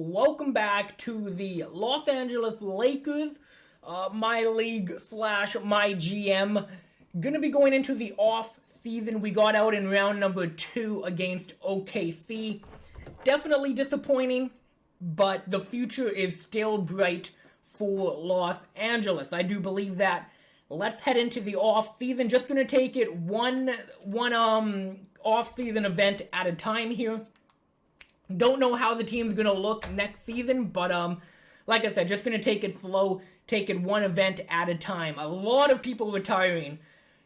Welcome back to the Los Angeles Lakers, my league slash my GM. Gonna be going into the off season. We got out in round number 2 against OKC. Definitely disappointing, but the future is still bright for Los Angeles. I do believe that. Let's head into the off season. Just gonna take it one off season event at a time here. Don't know how the team's going to look next season, but like I said, just going to take it slow, take it one event at a time. A lot of people retiring.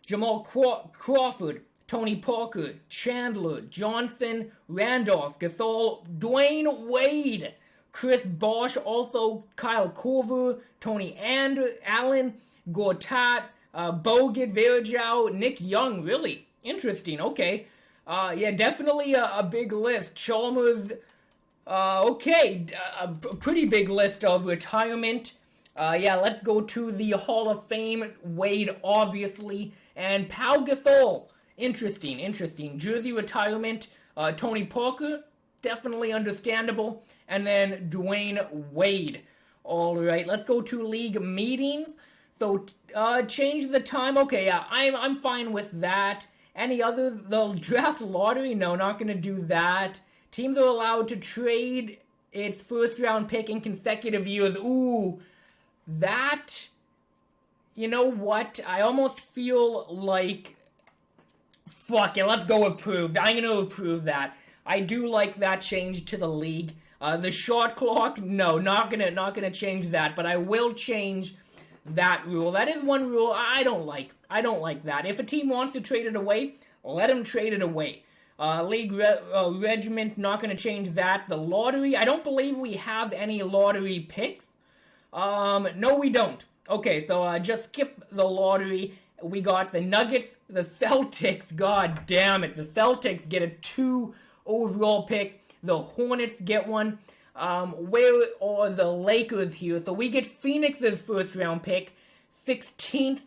Jamal Crawford, Tony Parker, Chandler, Johnson, Randolph, Gasol, Dwayne Wade, Chris Bosh, also Kyle Korver, Tony Allen, Gortat, Bogut, Verjao, Nick Young. Really interesting. Okay. Yeah, definitely a big list. Chalmers, a pretty big list of retirement. Yeah, let's go to the Hall of Fame. Wade, obviously, and Pau Gasol. Interesting. Jersey retirement. Tony Parker, definitely understandable. And then Dwayne Wade. All right, let's go to league meetings. So, change the time. Okay, yeah, I'm fine with that. Any other? The draft lottery? No, not going to do that. Teams are allowed to trade its first round pick in consecutive years. Ooh, that, you know what? I almost feel like, fuck it, let's go approved. I'm going to approve that. I do like that change to the league. The shot clock? No, not gonna change that, but I will change that rule. That is one rule I don't like. I don't like that. If a team wants to trade it away, let them trade it away. League regiment, not going to change that. The lottery, I don't believe we have any lottery picks. No, we don't. Okay, so just skip the lottery. We got the Nuggets, the Celtics. God damn it. The Celtics get a 2 overall pick. The Hornets get one. Where are the Lakers here? So we get Phoenix's first round pick, 16th,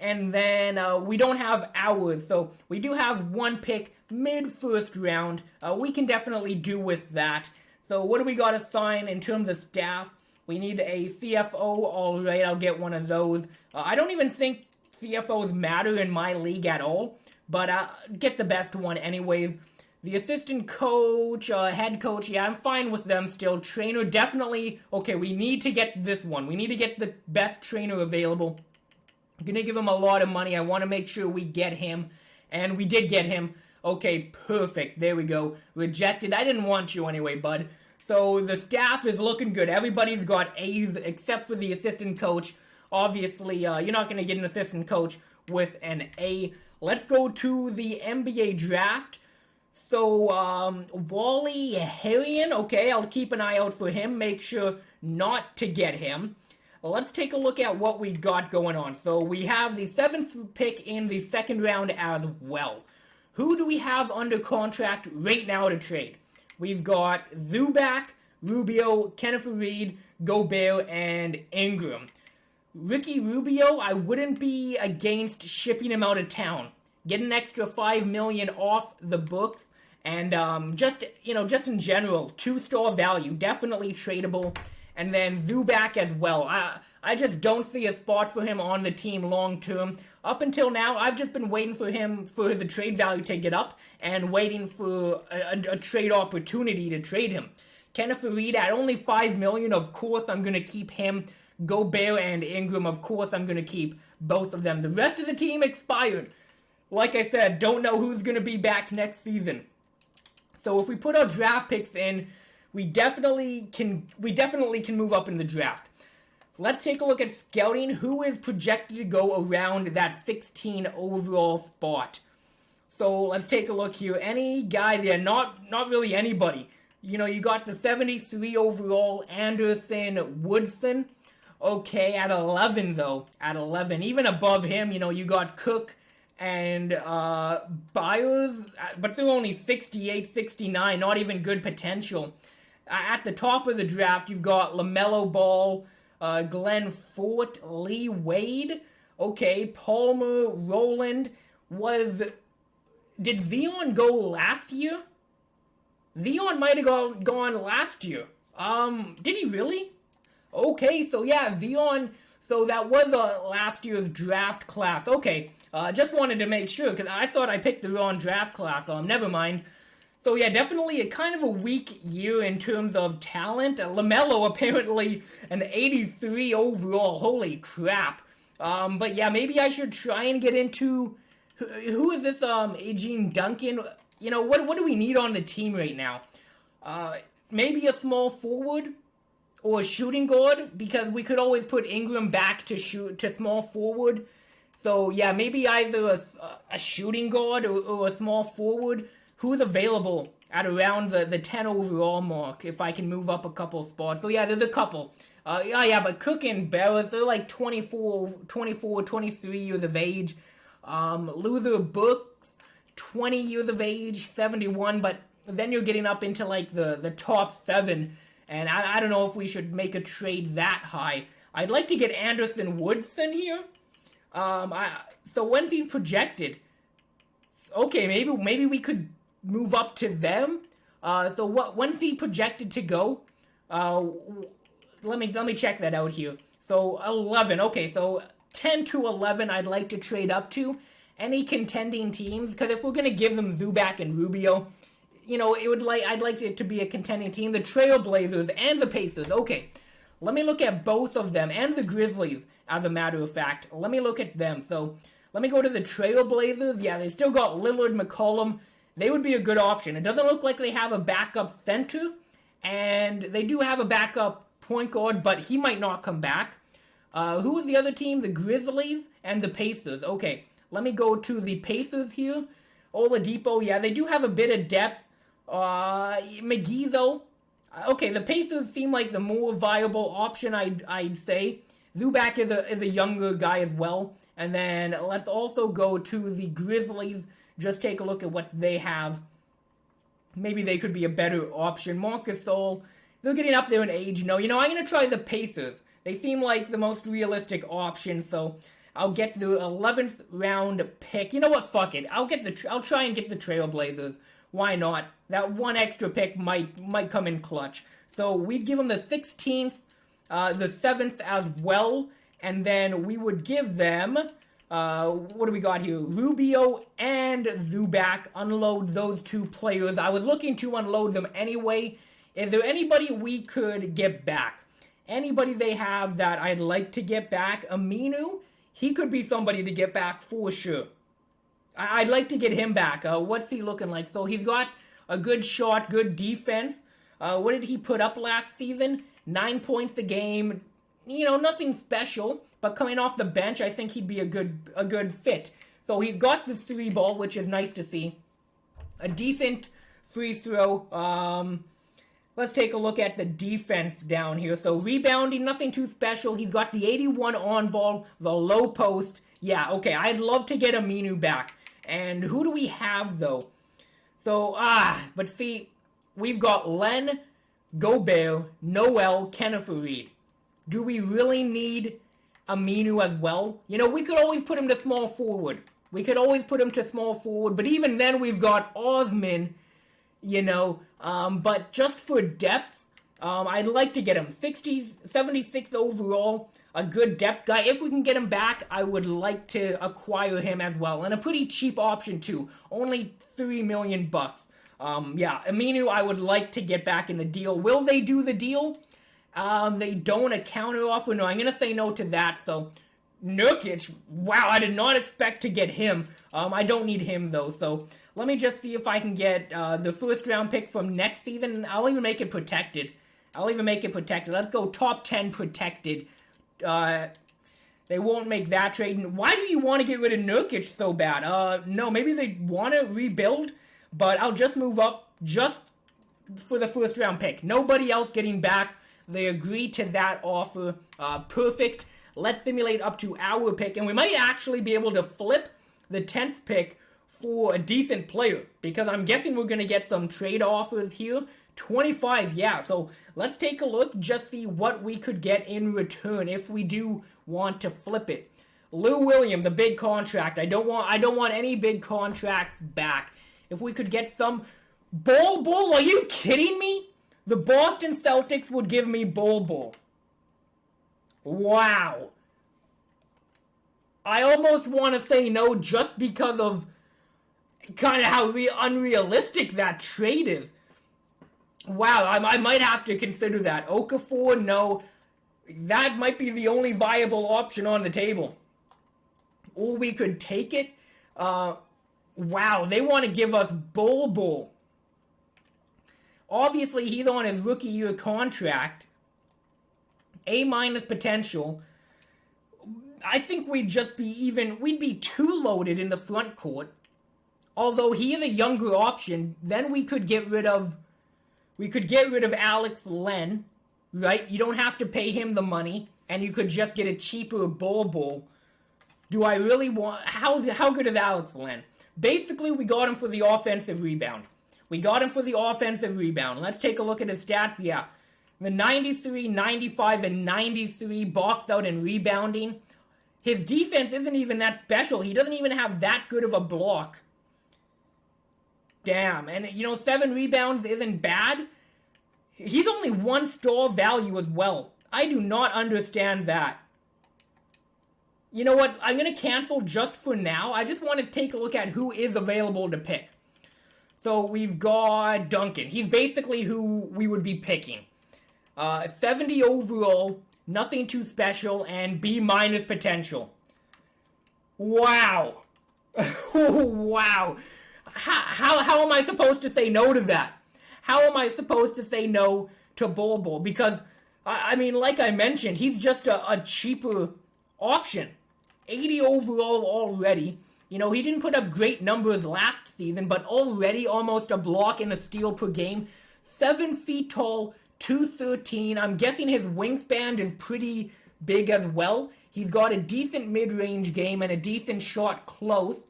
and then we don't have ours. So we do have one pick mid-first round. We can definitely do with that. So what do we got to sign in terms of staff? We need a CFO. All right, I'll get one of those. I don't even think CFOs matter in my league at all, but get the best one anyways. The assistant coach, head coach, yeah, I'm fine with them still. Trainer, definitely, okay, we need to get this one. We need to get the best trainer available. I'm going to give him a lot of money. I want to make sure we get him. And we did get him. Okay, perfect. There we go. Rejected. I didn't want you anyway, bud. So the staff is looking good. Everybody's got A's except for the assistant coach. Obviously, you're not going to get an assistant coach with an A. Let's go to the NBA draft. So, Wally Harrion, okay, I'll keep an eye out for him, make sure not to get him. Let's take a look at what we got going on. So, we have the 7th pick in the second round as well. Who do we have under contract right now to trade? We've got Zubac, Rubio, Kenneth Reed, Gobert, and Ingram. Ricky Rubio, I wouldn't be against shipping him out of town. Get an extra $5 million off the books. And just in general, 2-star value, definitely tradable. And then Zubac as well. I just don't see a spot for him on the team long term. Up until now, I've just been waiting for him for the trade value to get up and waiting for a trade opportunity to trade him. Kenneth Reed at only $5 million, of course I'm going to keep him. Gobert and Ingram, of course I'm going to keep both of them. The rest of the team expired. Like I said, don't know who's going to be back next season. So if we put our draft picks in, we definitely can move up in the draft. Let's take a look at scouting. Who is projected to go around that 16 overall spot? So let's take a look here. Any guy there, not really anybody. You got the 73 overall Anderson Woodson. Okay, at 11 though. At 11. Even above him, you got Cook and Byers, but they're only 68, 69, not even good potential. At the top of the draft, you've got LaMelo Ball, Glenn Fort, Lee Wade, okay, Palmer, Rowland. Did Zion go last year? Zion might have gone last year. Did he really? Okay, so yeah, Zion. So that was last year's draft class. Okay, just wanted to make sure because I thought I picked the wrong draft class. Never mind. So yeah, definitely a kind of a weak year in terms of talent. LaMelo apparently an 83 overall. Holy crap. But yeah, maybe I should try and get into who is this Eugene Duncan? You know, what do we need on the team right now? Maybe a small forward or a shooting guard, because we could always put Ingram back to small forward. So yeah, maybe either a shooting guard or a small forward. Who's available at around the 10 overall mark if I can move up a couple spots? So yeah, there's a couple. Yeah, but Cook and Barris, they're like 24, 23 years of age. Luther Brooks, 20 years of age, 71, but then you're getting up into like the top 7, and I don't know if we should make a trade that high. I'd like to get Anderson Woodson here. So when's he projected? Okay, maybe we could move up to them. So when's he projected to go? Let me check that out here. So 11. Okay, so 10 to 11 I'd like to trade up to. Any contending teams, because if we're gonna give them Zubac and Rubio, you know, I'd like it to be a contending team. The Trailblazers and the Pacers. Okay, let me look at both of them, and the Grizzlies, as a matter of fact. Let me look at them. So let me go to the Trailblazers. Yeah, they still got Lillard, McCollum. They would be a good option. It doesn't look like they have a backup center, and they do have a backup point guard, but he might not come back. Who was the other team? The Grizzlies and the Pacers. Okay, let me go to the Pacers here. Oladipo, yeah, they do have a bit of depth. McGee, though. Okay, the Pacers seem like the more viable option, I'd say. Zubac is a younger guy as well. And then let's also go to the Grizzlies. Just take a look at what they have. Maybe they could be a better option. Marcus Gasol, they're getting up there in age. No, I'm going to try the Pacers. They seem like the most realistic option, so I'll get the 11th round pick. You know what? Fuck it. I'll try and get the Trailblazers. Why not? That one extra pick might come in clutch. So we'd give them the 16th, the 7th as well, and then we would give them, what do we got here? Rubio and Zubac. Unload those two players. I was looking to unload them anyway. Is there anybody we could get back? Anybody they have that I'd like to get back? Aminu? He could be somebody to get back for sure. I'd like to get him back. What's he looking like? So he's got a good shot, good defense. What did he put up last season? 9 points a game. Nothing special. But coming off the bench, I think he'd be a good fit. So he's got the 3 ball, which is nice to see. A decent free throw. Let's take a look at the defense down here. So rebounding, nothing too special. He's got the 81 on ball, the low post. Yeah, okay, I'd love to get Aminu back. And who do we have, though? So, but see, we've got Len, Gobert, Noel, Kenneth Reed. Do we really need Aminu as well? We could always put him to small forward. But even then, we've got Osman, but just for depth, I'd like to get him 76 overall, a good depth guy. If we can get him back, I would like to acquire him as well, and a pretty cheap option too, only $3 million. Yeah, Aminu, I would like to get back in the deal. Will they do the deal? They don't. A counter offer? No, I'm gonna say no to that. So Nurkic, wow, I did not expect to get him. I don't need him though, so let me just see if I can get the first round pick from next season. I'll even make it protected. Let's go top 10 protected. They won't make that trade. Why do you want to get rid of Nurkic so bad? No, maybe they want to rebuild, but I'll just move up just for the first round pick. Nobody else getting back. They agreed to that offer. Perfect. Let's simulate up to our pick, and we might actually be able to flip the 10th pick for a decent player, because I'm guessing we're going to get some trade offers here. 25, yeah, so let's take a look, just see what we could get in return if we do want to flip it. Lou Williams, the big contract. I don't want any big contracts back. If we could get some... Bol, are you kidding me? The Boston Celtics would give me Bol. Wow. I almost want to say no just because of kind of how unrealistic that trade is. Wow, I might have to consider that. Okafor, no. That might be the only viable option on the table. Or we could take it. Wow, they want to give us Bol. Obviously, he's on his rookie year contract. A- potential. I think we'd be too loaded in the front court. Although he is a younger option, then we could get rid of Alex Len, right? You don't have to pay him the money, and you could just get a cheaper Bol. Do I really want... How good is Alex Len? Basically, we got him for the offensive rebound. Let's take a look at his stats. Yeah. The 93, 95, and 93 boxed out and rebounding. His defense isn't even that special. He doesn't even have that good of a block. Damn. And, 7 rebounds isn't bad. He's only 1 star value as well. I do not understand that. You know what? I'm going to cancel just for now. I just want to take a look at who is available to pick. So we've got Duncan. He's basically who we would be picking. 70 overall, nothing too special, and B- potential. Wow. Wow. How am I supposed to say no to that? How am I supposed to say no to Bol? Because, like I mentioned, he's just a cheaper option. 80 overall already. He didn't put up great numbers last season, but already almost a block and a steal per game. 7 feet tall, 213. I'm guessing his wingspan is pretty big as well. He's got a decent mid-range game and a decent shot close.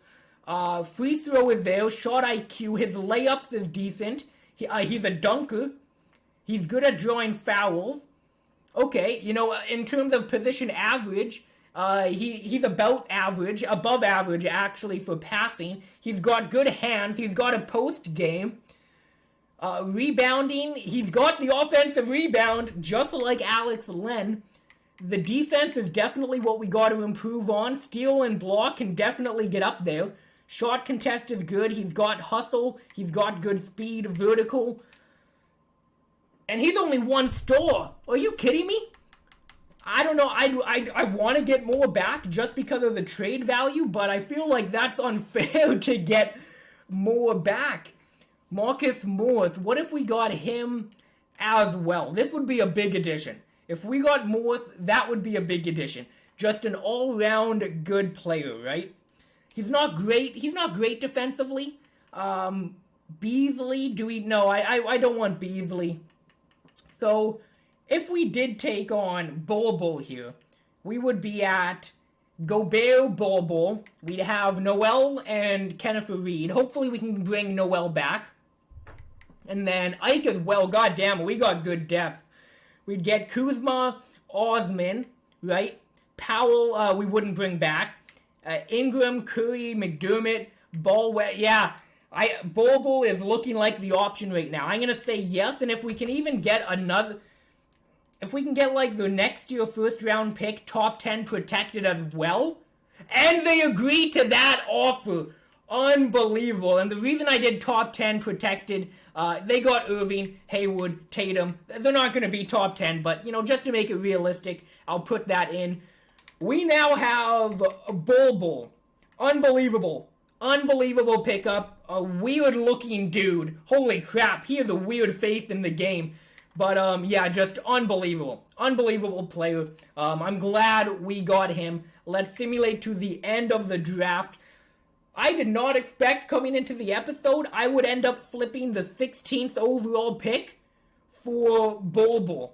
Free throw is there. Shot IQ. His layups is decent. He's a dunker. He's good at drawing fouls. Okay, in terms of position average, he's about average, above average actually for passing. He's got good hands. He's got a post game. Rebounding, he's got the offensive rebound, just like Alex Len. The defense is definitely what we got to improve on. Steal and block can definitely get up there. Shot contest is good. He's got hustle. He's got good speed, vertical. And he's only 1 star. Are you kidding me? I don't know. I want to get more back just because of the trade value, but I feel like that's unfair to get more back. Marcus Morris, what if we got him as well? This would be a big addition. If we got Morris, that would be a big addition. Just an all-round good player, right? He's not great. He's not great defensively. Beasley, no, I don't want Beasley. So, if we did take on Bol here, we would be at Gobert, Bol. We'd have Noel and Kenneth Reed. Hopefully we can bring Noel back. And then Ike as well. God damn it, we got good depth. We'd get Kuzma, Osman, right? Powell, we wouldn't bring back. Ingram, Curry, McDermott, Baldwin. Yeah, Bol is looking like the option right now. I'm going to say yes, and if we can even get if we can get like the next year first round pick, top 10 protected as well, and they agreed to that offer. Unbelievable. And the reason I did top 10 protected, they got Irving, Hayward, Tatum. They're not going to be top 10, but, just to make it realistic, I'll put that in. We now have Bol. Unbelievable. Unbelievable pickup. A weird-looking dude. Holy crap, he is a weird face in the game. But, yeah, just unbelievable. Unbelievable player. I'm glad we got him. Let's simulate to the end of the draft. I did not expect coming into the episode I would end up flipping the 16th overall pick for Bol.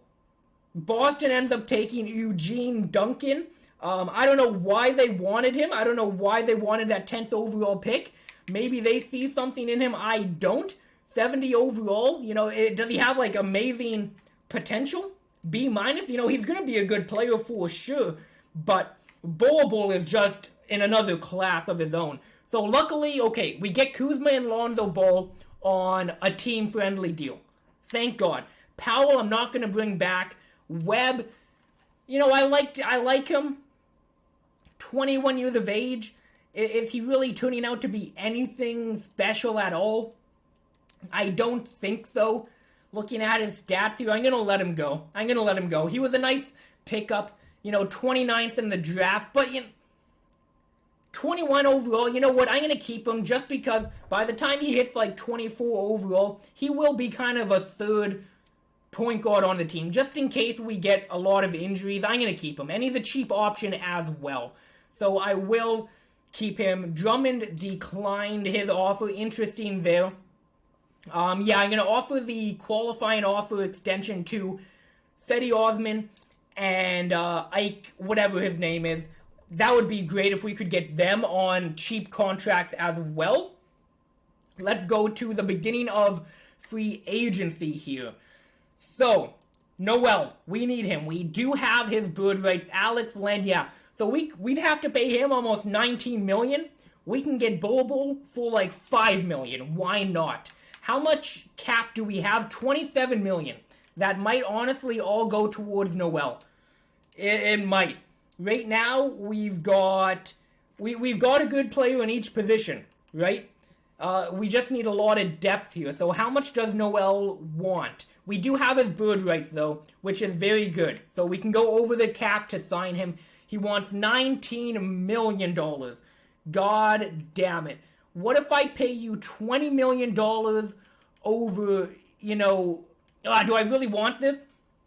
Boston ends up taking Eugene Duncan. I don't know why they wanted him. I don't know why they wanted that 10th overall pick. Maybe they see something in him I don't. 70 overall. Does he have like amazing potential? B-. He's going to be a good player for sure. But Bol is just in another class of his own. So luckily, okay, we get Kuzma and Lonzo Ball on a team-friendly deal. Thank God. Powell, I'm not going to bring back. Webb, I like him. 21 years of age. Is he really turning out to be anything special at all? I don't think so. Looking at his stats here, I'm going to let him go. He was a nice pickup, 29th in the draft, but 21 overall, you know what, I'm going to keep him just because by the time he hits like 24 overall, he will be kind of a third point guard on the team. Just in case we get a lot of injuries, I'm going to keep him. And he's a cheap option as well. So I will keep him. Drummond declined his offer. Interesting there. I'm going to offer the qualifying offer extension to Fetty Osman and Ike, whatever his name is. That would be great if we could get them on cheap contracts as well. Let's go to the beginning of free agency here. So, Noel, we need him. We do have his bird rights. Alex Len, yeah. So we'd have to pay him almost $19 million. We can get Bobo for like $5 million. Why not? How much cap do we have? $27 million. That might honestly all go towards Noel. It might. Right now, we've got a good player in each position, right? We just need a lot of depth here. So how much does Noel want? We do have his bird rights, though, which is very good. So we can go over the cap to sign him. He wants $19 million. God damn it. What if I pay you $20 million over, do I really want this?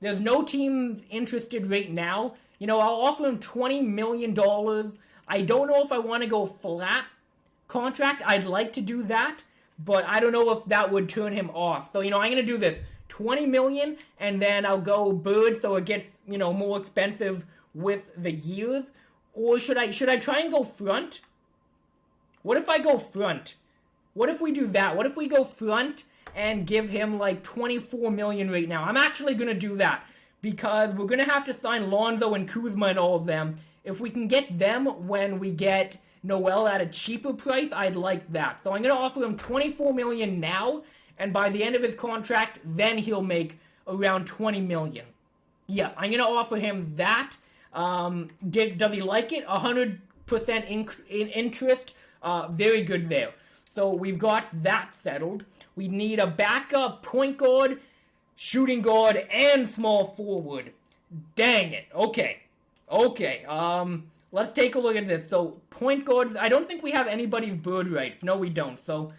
There's no team interested right now. I'll offer him $20 million. I don't know if I want to go flat contract. I'd like to do that, but I don't know if that would turn him off. So, I'm going to do this. $20 million, and then I'll go bird so it gets, more expensive with the years. Or should I try and go front? What if I go front? What if we do that? What if we go front and give him like $24 million right now? I'm actually going to do that because we're going to have to sign Lonzo and Kuzma and all of them. If we can get them when we get Noel at a cheaper price, I'd like that. So I'm going to offer him $24 million now, and by the end of his contract, then he'll make around $20 million. Yeah, I'm going to offer him that. Does he like it? 100% interest. Very good there. So we've got that settled. We need a backup point guard, shooting guard, and small forward. Dang it. Okay. Let's take a look at this. So point guards, I don't think we have anybody's bird rights. No, we don't. So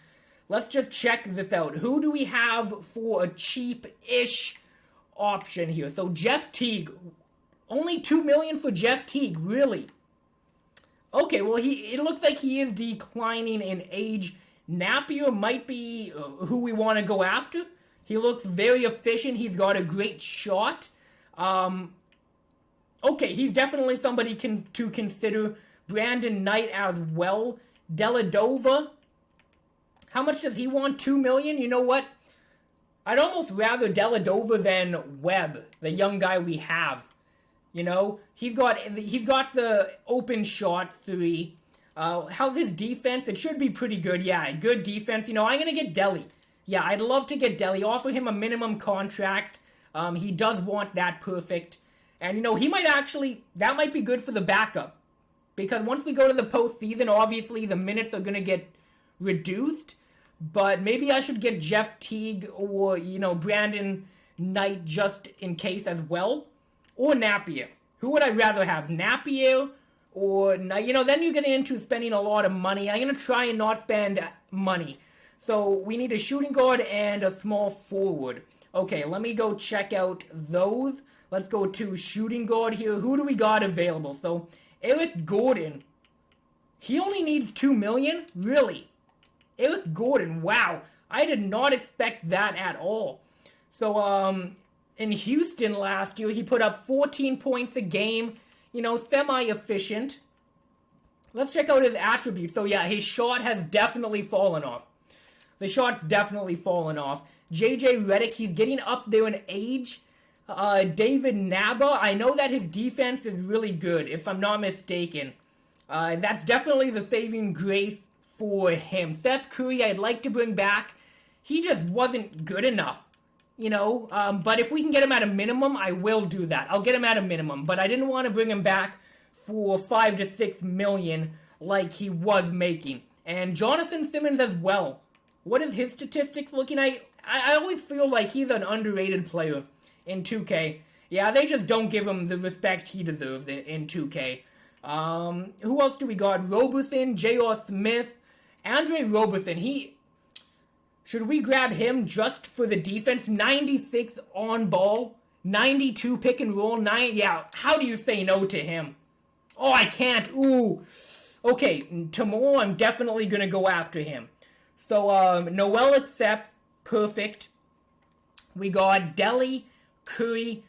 let's just check this out. Who do we have for a cheap-ish option here? So Jeff Teague. Only $2 million for Jeff Teague, really? Okay, well, it looks like he is declining in age. Napier might be who we want to go after. He looks very efficient. He's got a great shot. Okay, he's definitely somebody to consider. Brandon Knight as well. Deladova. How much does he want? $2 million? You know what? I'd almost rather Deladova than Webb, the young guy we have. He's got the open shot 3. How's his defense? It should be pretty good. Yeah, good defense. I'm going to get Delhi. Yeah, I'd love to get Delhi. Offer him a minimum contract. He does want that perfect. And, he might actually, that might be good for the backup. Because once we go to the postseason, obviously the minutes are going to get reduced. But maybe I should get Jeff Teague or, Brandon Knight just in case as well. Or Napier. Who would I rather have? Napier or, then you get into spending a lot of money. I'm going to try and not spend money. So we need a shooting guard and a small forward. Okay, let me go check out those. Let's go to shooting guard here. Who do we got available? So Eric Gordon. He only needs $2 million? Really? Eric Gordon. Wow. I did not expect that at all. So, in Houston last year, he put up 14 points a game, semi-efficient. Let's check out his attributes. So yeah, his shot has definitely fallen off. The shot's definitely fallen off. JJ Redick, he's getting up there in age. David Naba, I know that his defense is really good, if I'm not mistaken. That's definitely the saving grace for him. Seth Curry, I'd like to bring back. He just wasn't good enough. But if we can get him at a minimum, I will do that. I'll get him at a minimum, but I didn't want to bring him back for 5 to 6 million like he was making. And Jonathan Simmons as well. What is his statistics looking like? I always feel like he's an underrated player in 2K. Yeah, they just don't give him the respect he deserves in 2K. Who else do we got? Robertson, J.R. Smith, Andre Robertson. Should we grab him just for the defense? 96 on ball, 92 pick and roll, yeah, how do you say no to him? Oh, I can't. Ooh. Okay, tomorrow I'm definitely going to go after him. So, Noel accepts. Perfect. We got Delhi, Curry,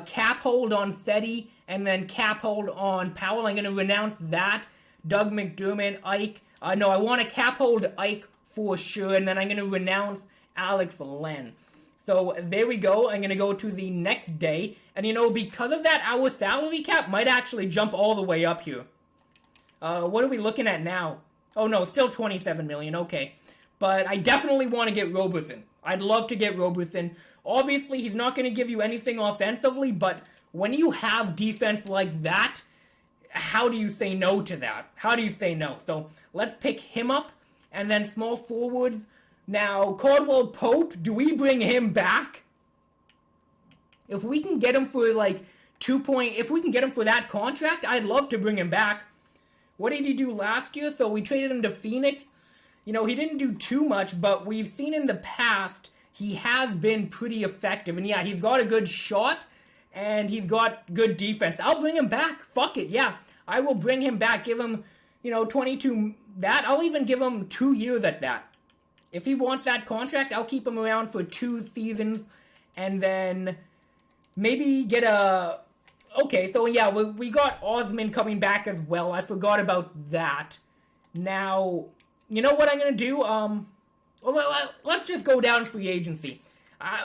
cap hold on Seti, and then cap hold on Powell. I'm going to renounce that. Doug McDermott, Ike. No, I want to cap hold Ike for sure, and then I'm going to renounce Alex Len. So there we go. I'm going to go to the next day. And, because of that, our salary cap might actually jump all the way up here. What are we looking at now? Oh, no, still 27 million. Okay. But I definitely want to get Robertson. I'd love to get Robertson. Obviously, he's not going to give you anything offensively, but when you have defense like that, how do you say no to that? How do you say no? So let's pick him up, and then small forwards. Now, Caldwell Pope, do we bring him back? If we can get him for if we can get him for that contract, I'd love to bring him back. What did he do last year? So we traded him to Phoenix. He didn't do too much, but we've seen in the past he has been pretty effective. And yeah, he's got a good shot, and he's got good defense. I'll bring him back. Fuck it, yeah. I will bring him back. Give him, 22 that. I'll even give him 2 years at that. If he wants that contract, I'll keep him around for 2 seasons, and then maybe get a... Okay, so yeah, we got Osman coming back as well. I forgot about that. Now... You know what I'm going to do? Let's just go down free agency.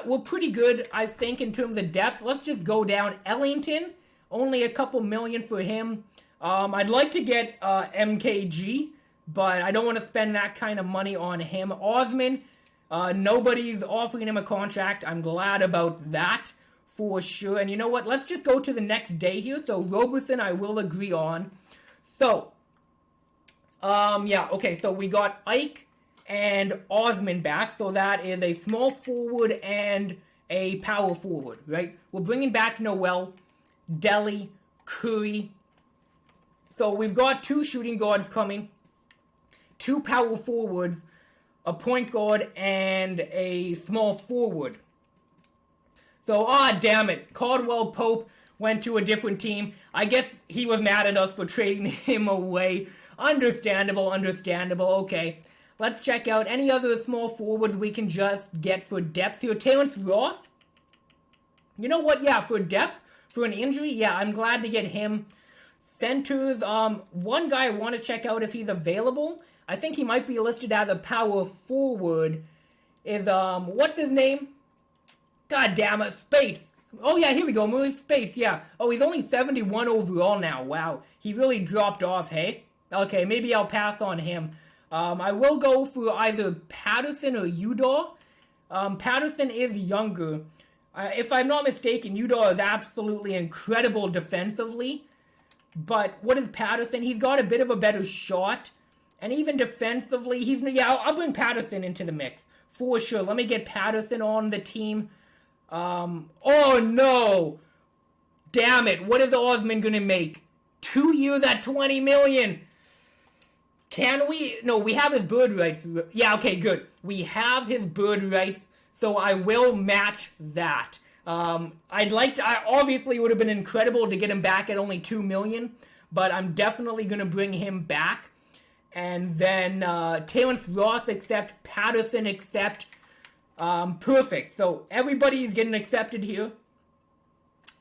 We're pretty good, I think, in terms of depth. Let's just go down. Ellington, only a couple million for him. I'd like to get MKG, but I don't want to spend that kind of money on him. Osman, nobody's offering him a contract. I'm glad about that for sure. And you know what? Let's just go to the next day here. So Robertson, I will agree on. So... yeah, okay, so we got Ike and Osman back, so that is a small forward and a power forward, right? We're bringing back Noel, Delhi, Curry. So we've got 2 shooting guards coming, 2 power forwards, a point guard, and a small forward. So, damn it, Caldwell Pope went to a different team. I guess he was mad at us for trading him away. Understandable. Okay, let's check out any other small forwards we can just get for depth here. Terrence Ross. You know what? Yeah, for depth, for an injury, yeah, I'm glad to get him. Centers, one guy I want to check out if he's available. I think he might be listed as a power forward. Is, what's his name? God damn it, Spates. Oh, yeah, here we go, Murray Spates, yeah. Oh, he's only 71 overall now. Wow, he really dropped off, hey? Okay, maybe I'll pass on him. I will go for either Patterson or Udall. Patterson is younger. If I'm not mistaken, Udall is absolutely incredible defensively. But what is Patterson? He's got a bit of a better shot. And even defensively, I'll bring Patterson into the mix. For sure. Let me get Patterson on the team. Oh no! Damn it, what is Osman gonna make? 2 years at 20 million! Can we? No, we have his bird rights. Yeah, okay, good. We have his bird rights, so I will match that. Obviously it would have been incredible to get him back at only 2 million, but I'm definitely going to bring him back. And then, Terrence Ross accept, Patterson accept. Perfect. So everybody's getting accepted here.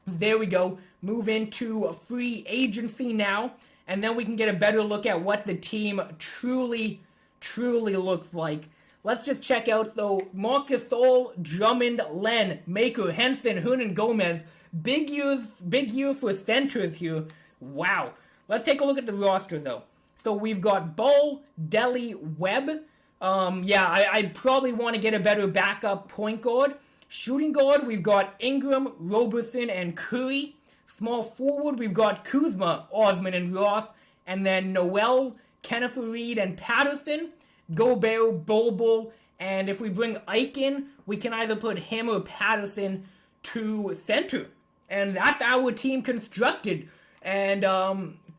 There we go. Move into free agency now. And then we can get a better look at what the team truly looks like. Let's just check out. So, Marcus Gasol, Drummond, Len, Maker, Henson, Hernan Gomez. Big year for centers here. Wow. Let's take a look at the roster, though. So, we've got Ball, Delhi, Webb. I probably want to get a better backup point guard. Shooting guard, we've got Ingram, Roberson, and Curry. Small forward, we've got Kuzma, Osman, and Ross. And then Noel, Kenneth Reed, and Patterson. Gobert, Bol, and if we bring Ike in, we can either put him or Patterson to center. And that's our team constructed. And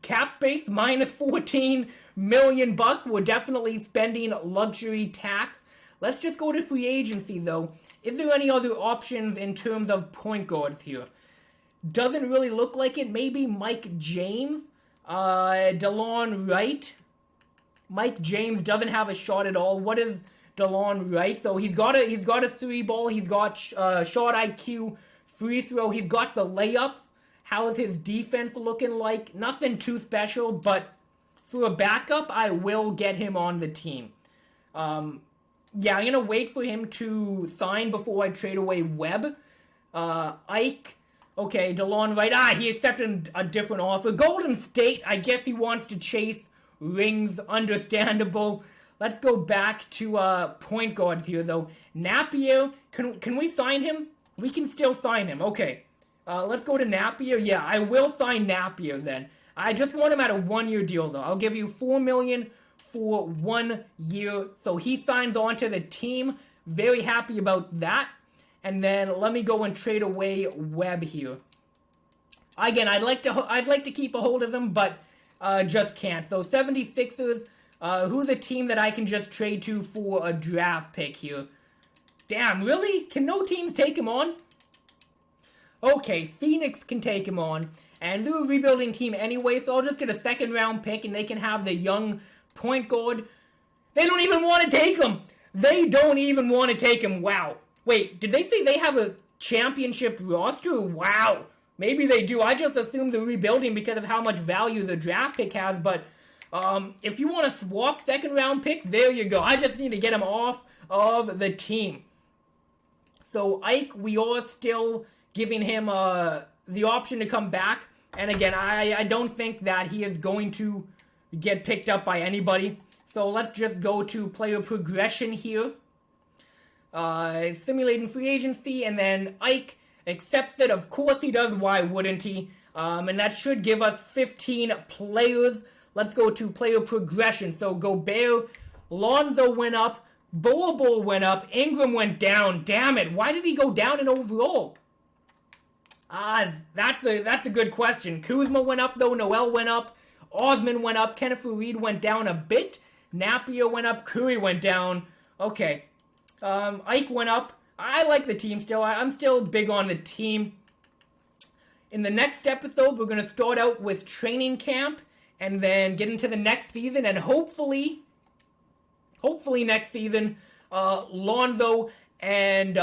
cap space, minus $14 million. We're definitely spending luxury tax. Let's just go to free agency, though. Is there any other options in terms of point guards here? Doesn't really look like it. Maybe Mike James, DeLon Wright. Mike James doesn't have a shot at all. What is DeLon Wright? So he's got a three ball. He's got shot IQ, free throw. He's got the layups. How is his defense looking like? Nothing too special, but for a backup, I will get him on the team. Yeah, I'm going to wait for him to sign before I trade away Webb. Ike, okay, DeLon Wright. He accepted a different offer. Golden State, I guess he wants to chase rings, understandable. Let's go back to point guard here, though. Napier, can we sign him? We can still sign him. Okay, let's go to Napier. Yeah, I will sign Napier then. I just want him at a one-year deal, though. I'll give you $4 million for 1 year. So he signs on to the team. Very happy about that. And then let me go and trade away Webb here. Again, I'd like to keep a hold of him, but just can't. So 76ers, who's a team that I can just trade to for a draft pick here? Damn, really? Can no teams take him on? Okay, Phoenix can take him on. And they're a rebuilding team anyway, so I'll just get a second round pick and they can have the young point guard. They don't even want to take him. They don't even want to take him. Wow. Wait, did they say they have a championship roster? Wow. Maybe they do. I just assumed they're rebuilding because of how much value the draft pick has. But if you want to swap second round picks, there you go. I just need to get him off of the team. So Ike, we are still giving him the option to come back. And again, I don't think that he is going to get picked up by anybody. So let's just go to player progression here. Simulating free agency, and then Ike accepts it. Of course he does. Why wouldn't he? And that should give us 15 players. Let's go to player progression. So Gobert, Lonzo went up, Bol went up, Ingram went down. Damn it! Why did he go down in overall? That's a good question. Kuzma went up though. Noel went up. Osman went up. Kenneth Reed went down a bit. Napier went up. Curry went down. Okay. Ike went up. I like the team still. I'm still big on the team. In the next episode, we're going to start out with training camp and then get into the next season. And hopefully next season, Lonzo and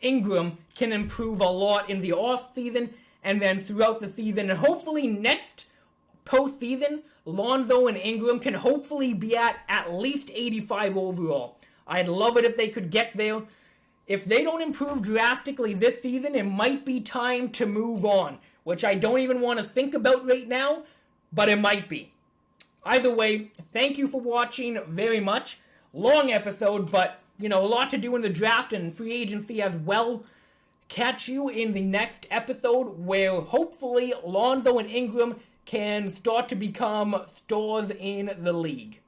Ingram can improve a lot in the off season and then throughout the season. And hopefully next postseason, Lonzo and Ingram can hopefully be at least 85 overall. I'd love it if they could get there. If they don't improve drastically this season, it might be time to move on, which I don't even want to think about right now, but it might be. Either way, thank you for watching very much. Long episode, but, a lot to do in the draft and free agency as well. Catch you in the next episode where hopefully Lonzo and Ingram can start to become stars in the league.